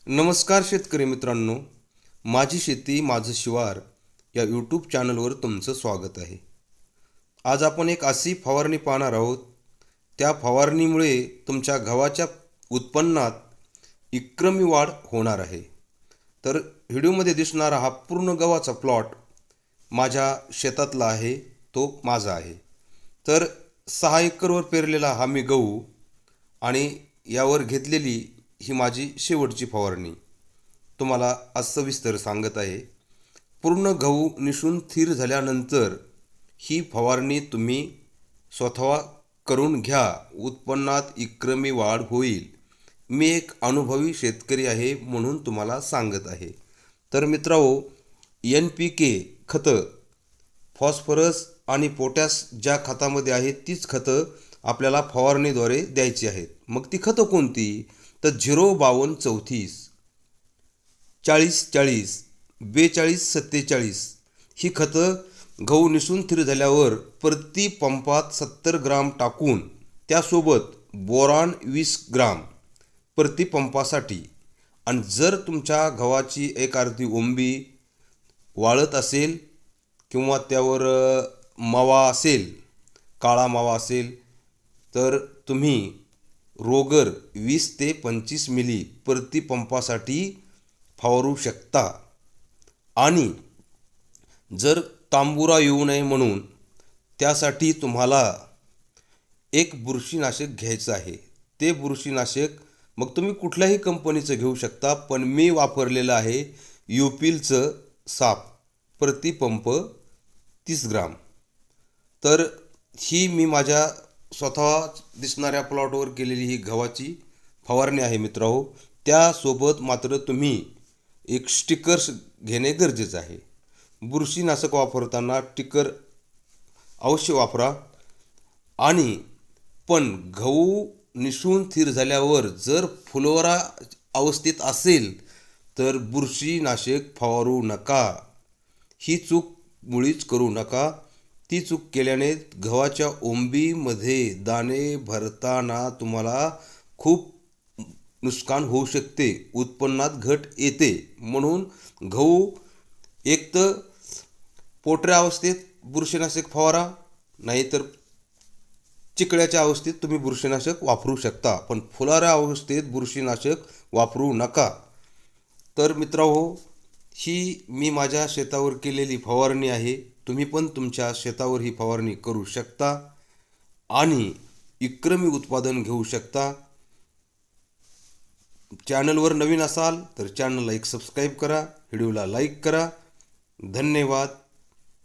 नमस्कार शेतकरी मित्रांनो, माझी शेती माझं शिवार या यूट्यूब चॅनलवर तुमचं स्वागत आहे. आज आपण एक अशी फवारणी पाहणार आहोत. त्या फवारणीमुळे तुमच्या गव्हाच्या उत्पन्नात विक्रमी वाढ होणार आहे. तर व्हिडिओमध्ये दिसणारा हा पूर्ण गव्हाचा प्लॉट माझ्या शेतातला आहे, तो माझा आहे. तर 6 एकरवर पेरलेला हा मी गहू आणि यावर घेतलेली ही माझी शेवटची फवारणी तुम्हाला आज सविस्तर सांगत आहे. पूर्ण गहू निसून स्थिर झाल्यानंतर ही फवारणी तुम्ही स्वतः करून घ्या. उत्पन्नात विक्रमी वाढ होईल. मी एक अनुभवी शेतकरी आहे म्हणून तुम्हाला सांगत आहे. तर मित्रांनो, NPK खतं, फॉस्फरस आणि पोटॅश ज्या खतामध्ये आहेत तीच खतं आपल्याला फवारणीद्वारे द्यायची आहेत. मग ती खतं कोणती? तर 05234 4040 4247 ही खतं गहू निसून स्थिर झाल्यावर प्रति पंपात 70 ग्राम टाकून त्यासोबत बोरान 20 ग्राम प्रति पंपासाठी. आणि जर तुमच्या गव्हाची एक अर्धी ओंबी वाळत असेल किंवा त्यावर मावा असेल, काळा मावा असेल, तर तुम्ही रोगर 20 ते 25 मिली प्रति पंपासाठी फवारू शकता. आणि जर तांबुरा येऊ नये म्हणून त्यासाठी तुम्हाला एक बुरशीनाशक घ्यायचं आहे. ते बुरशीनाशक मग तुम्ही कुठल्याही कंपनीचं घेऊ शकता, पण मी वापरलेलं आहे युपिलचं साप प्रति पंप 30 ग्राम. तर ही मी माझ्या स्वतः दिसणाऱ्या प्लॉटवर केलेली ही गव्हाची फवारणी आहे मित्रांनो. त्यासोबत मात्र तुम्ही एक स्टिकर घेणे गरजेचं आहे. बुरशीनाशक वापरताना स्टिकर अवश्य वापरा. आणि पण गहू निसून स्थिर झाल्यावर जर फुलोरा अवस्थेत असेल तर बुरशीनाशक फवारू नका. ही चूक मुळीच करू नका. ती चूक केल्याने गव्हाच्या ओंबीमध्ये दाणे भरताना तुम्हाला खूप नुकसान होऊ शकते, उत्पन्नात घट येते. म्हणून गहू एक तर पोटऱ्या अवस्थेत बुरशीनाशक फवारा, नाहीतर चिकळ्याच्या अवस्थेत तुम्ही बुरशीनाशक वापरू शकता, पण फुलाऱ्या अवस्थेत बुरशीनाशक वापरू नका. तर मित्रांनो, ही मी माझ्या शेतावर केलेली फवारणी आहे. तुम्ही पण तुमच्या शेतावर ही फवारणी करू शकता आणि विक्रमी उत्पादन घेऊ शकता. चॅनलवर नवीन असाल तर चॅनलला एक सबस्क्राईब करा, व्हिडिओला लाईक करा. धन्यवाद.